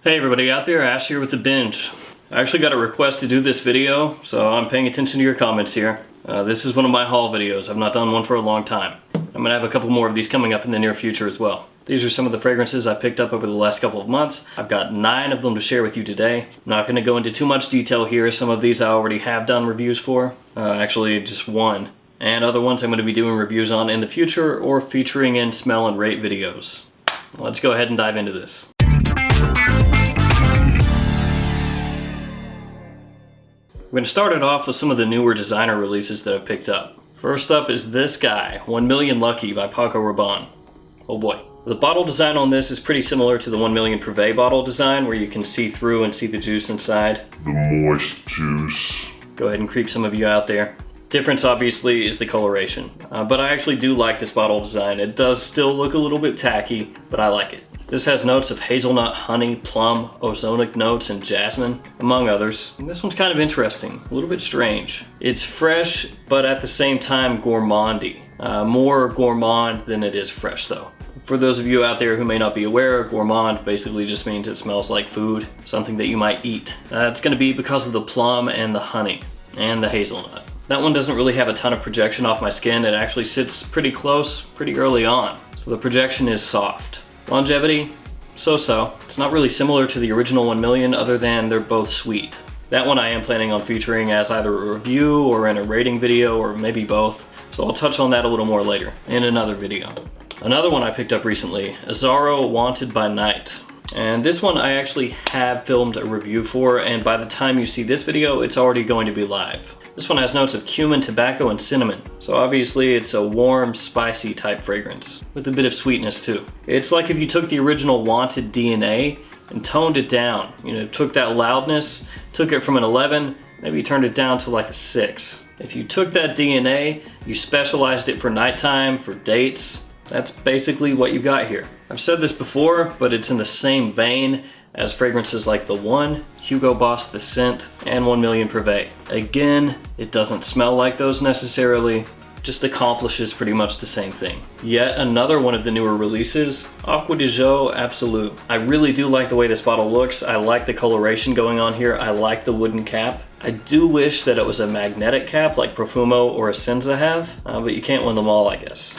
Hey everybody out there, Ash here with The Binge. I actually got a request to do this video, so I'm paying attention to your comments here. This is one of my haul videos. I've not done one for a long time. I'm gonna have a couple more of these coming up in the near future as well. These are some of the fragrances I picked up over the last couple of months. I've got 9 of them to share with you today. I'm not gonna go into too much detail here. Some of these I already have done reviews for. Actually, just one. And other ones I'm gonna be doing reviews on in the future or featuring in smell and rate videos. Let's go ahead and dive into this. We're going to start it off with some of the newer designer releases that I've picked up. First up is this guy, 1 Million Lucky by Paco Rabanne. Oh boy. The bottle design on this is pretty similar to the 1 Million Privé bottle design, where you can see through and see the juice inside. The moist juice. Go ahead and creep some of you out there. Difference obviously is the coloration, but I actually do like this bottle design. It does still look a little bit tacky, but I like it. This has notes of hazelnut, honey, plum, ozonic notes, and jasmine, among others. And this one's kind of interesting, a little bit strange. It's fresh, but at the same time gourmandy. More gourmand than it is fresh though. For those of you out there who may not be aware, gourmand basically just means it smells like food, something that you might eat. It's gonna be because of the plum and the honey, and the hazelnut. That one doesn't really have a ton of projection off my skin. It actually sits pretty close, pretty early on. So the projection is soft. Longevity, so-so. It's not really similar to the original 1 Million other than they're both sweet. That one I am planning on featuring as either a review or in a rating video or maybe both. So I'll touch on that a little more later in another video. Another one I picked up recently, Azzaro Wanted by Night. And this one I actually have filmed a review for, and by the time you see this video, it's already going to be live. This one has notes of cumin, tobacco, and cinnamon. So obviously it's a warm, spicy type fragrance with a bit of sweetness too. It's like if you took the original Wanted DNA and toned it down. You know, took that loudness, took it from an 11, maybe turned it down to like a 6. If you took that DNA, you specialized it for nighttime, for dates, that's basically what you got here. I've said this before, but it's in the same vein as fragrances like The One, Hugo Boss The Scent, and 1 Million Privé. Again, it doesn't smell like those necessarily, just accomplishes pretty much the same thing. Yet another one of the newer releases, Acqua di Gio Absolute. I really do like the way this bottle looks. I like the coloration going on here. I like the wooden cap. I do wish that it was a magnetic cap like Profumo or Essenza have, but you can't win them all, I guess.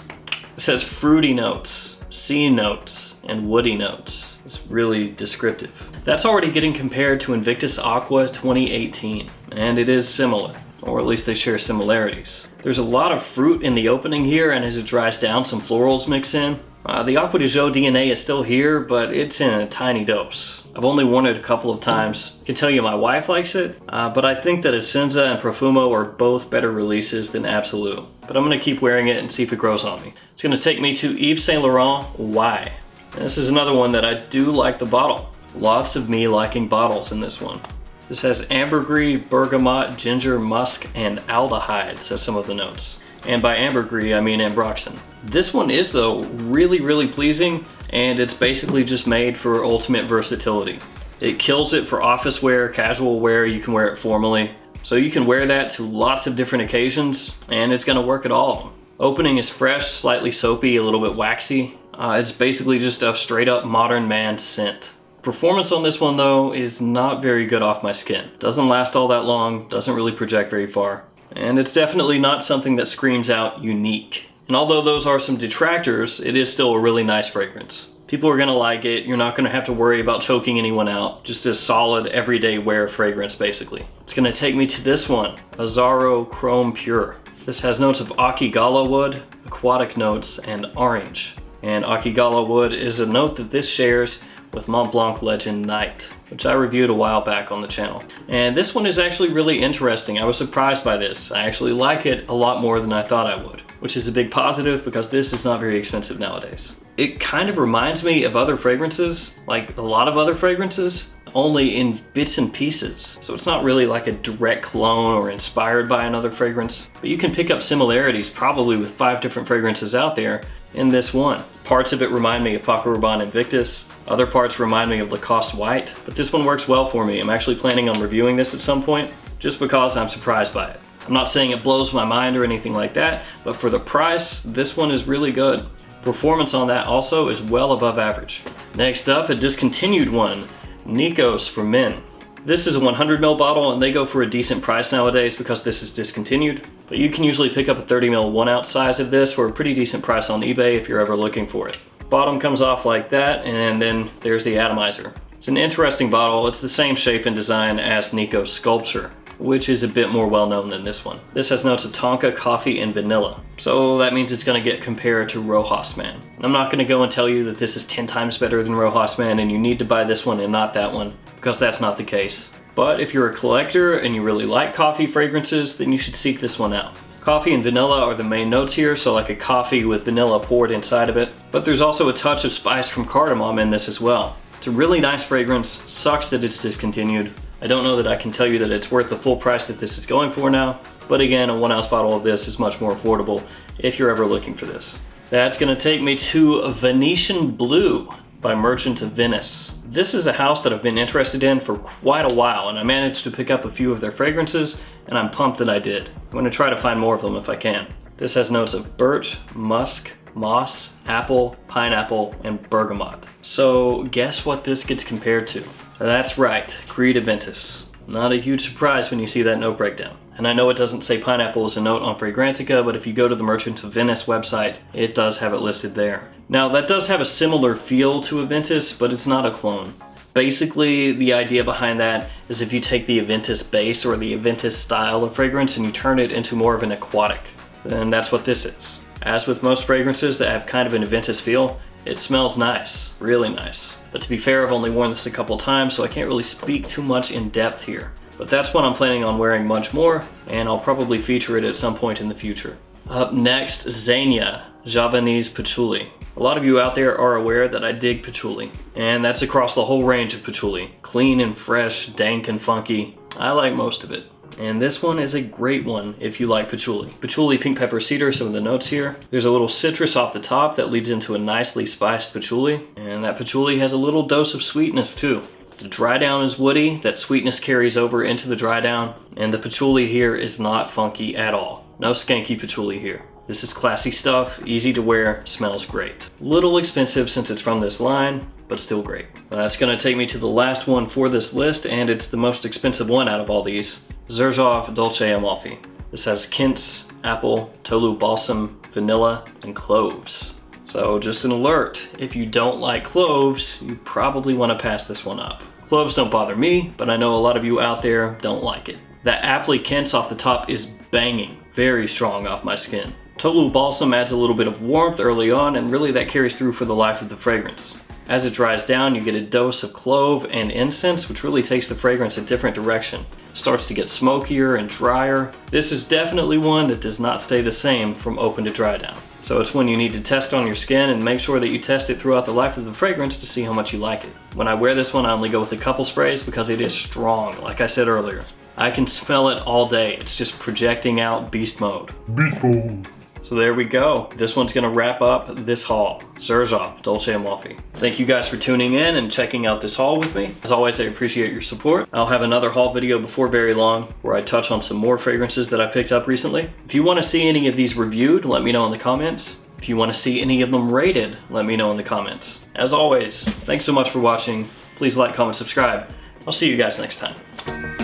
It says fruity notes, sea notes, and woody notes. It's really descriptive. That's already getting compared to Invictus Aqua 2018, and it is similar, or at least they share similarities. There's a lot of fruit in the opening here, and as it dries down, some florals mix in. The Acqua di Gio DNA is still here, but it's in a tiny dose. I've only worn it a couple of times. I can tell you my wife likes it, but I think that Essenza and Profumo are both better releases than Absolute. But I'm gonna keep wearing it and see if it grows on me. It's gonna take me to Yves Saint Laurent, Why? And this is another one that I do like the bottle. Lots of me liking bottles in this one. This has ambergris, bergamot, ginger, musk, and aldehyde, says some of the notes. And by ambergris, I mean ambroxan. This one is, though, really pleasing, and it's basically just made for ultimate versatility. It kills it for office wear, casual wear, you can wear it formally. So you can wear that to lots of different occasions, and it's gonna work at all of them. Opening is fresh, slightly soapy, a little bit waxy. It's basically just a straight up modern man scent. Performance on this one though is not very good off my skin. Doesn't last all that long, doesn't really project very far. And it's definitely not something that screams out unique. And although those are some detractors, it is still a really nice fragrance. People are gonna like it, you're not gonna have to worry about choking anyone out. Just a solid everyday wear fragrance basically. It's gonna take me to this one, Azzaro Chrome Pure. This has notes of Akigala wood, aquatic notes, and orange. And Akigala wood is a note that this shares with Mont Blanc Legend Night, which I reviewed a while back on the channel. And this one is actually really interesting. I was surprised by this. I actually like it a lot more than I thought I would, which is a big positive because this is not very expensive nowadays. It kind of reminds me of other fragrances, like a lot of other fragrances, only in bits and pieces. So it's not really like a direct clone or inspired by another fragrance, but you can pick up similarities probably with 5 different fragrances out there in this one. Parts of it remind me of Paco Rabanne Invictus. Other parts remind me of Lacoste White, but this one works well for me. I'm actually planning on reviewing this at some point just because I'm surprised by it. I'm not saying it blows my mind or anything like that, but for the price, this one is really good. Performance on that also is well above average. Next up, a discontinued one, Nicos for men. This is a 100ml bottle and they go for a decent price nowadays because this is discontinued. But you can usually pick up a 30ml 1-ounce size of this for a pretty decent price on eBay if you're ever looking for it. Bottom comes off like that, and then there's the atomizer. It's an interesting bottle. It's the same shape and design as Nicos Sculpture, which is a bit more well known than this one. This has notes of tonka, coffee, and vanilla. So that means it's gonna get compared to Rojas Man. I'm not gonna go and tell you that this is 10 times better than Rojas Man and you need to buy this one and not that one, because that's not the case. But if you're a collector and you really like coffee fragrances, then you should seek this one out. Coffee and vanilla are the main notes here, so like a coffee with vanilla poured inside of it. But there's also a touch of spice from cardamom in this as well. It's a really nice fragrance. Sucks that it's discontinued. I don't know that I can tell you that it's worth the full price that this is going for now, but again, a 1-ounce bottle of this is much more affordable if you're ever looking for this. That's gonna take me to Venetian Blue by Merchant of Venice. This is a house that I've been interested in for quite a while, and I managed to pick up a few of their fragrances, and I'm pumped that I did. I'm gonna try to find more of them if I can. This has notes of birch, musk, moss, apple, pineapple, and bergamot. So guess what this gets compared to? That's right, Creed Aventus. Not a huge surprise when you see that note breakdown. And I know it doesn't say pineapple as a note on Fragrantica, but if you go to the Merchant of Venice website, it does have it listed there. Now that does have a similar feel to Aventus, but it's not a clone. Basically, the idea behind that is if you take the Aventus base or the Aventus style of fragrance and you turn it into more of an aquatic, then that's what this is. As with most fragrances that have kind of an Aventus feel, it smells nice, really nice. But to be fair, I've only worn this a couple times, so I can't really speak too much in depth here. But that's what I'm planning on wearing much more, and I'll probably feature it at some point in the future. Up next, Xenia, Javanese Patchouli. A lot of you out there are aware that I dig patchouli, and that's across the whole range of patchouli. Clean and fresh, dank and funky. I like most of it. And this one is a great one if you like patchouli. Patchouli, pink pepper, cedar, some of the notes here. There's a little citrus off the top that leads into a nicely spiced patchouli, and that patchouli has a little dose of sweetness too. The dry down is woody, that sweetness carries over into the dry down, and the patchouli here is not funky at all. No skanky patchouli here. This is classy stuff, easy to wear, smells great. Little expensive since it's from this line, but still great. That's gonna take me to the last one for this list, and it's the most expensive one out of all these. Xerjoff Dolce Amalfi. This has quince, apple, tolu balsam, vanilla, and cloves. So just an alert, if you don't like cloves, you probably want to pass this one up. Cloves don't bother me, but I know a lot of you out there don't like it. That apple quince off the top is banging, very strong off my skin. Tolu balsam adds a little bit of warmth early on, and really that carries through for the life of the fragrance. As it dries down, you get a dose of clove and incense, which really takes the fragrance a different direction. It starts to get smokier and drier. This is definitely one that does not stay the same from open to dry down. So it's one you need to test on your skin and make sure that you test it throughout the life of the fragrance to see how much you like it. When I wear this one, I only go with a couple sprays because it is strong, like I said earlier. I can smell it all day. It's just projecting out beast mode. Beast mode. So there we go. This one's gonna wrap up this haul. Xerjoff Dolce Amalfi. Thank you guys for tuning in and checking out this haul with me. As always, I appreciate your support. I'll have another haul video before very long where I touch on some more fragrances that I picked up recently. If you wanna see any of these reviewed, let me know in the comments. If you wanna see any of them rated, let me know in the comments. As always, thanks so much for watching. Please like, comment, subscribe. I'll see you guys next time.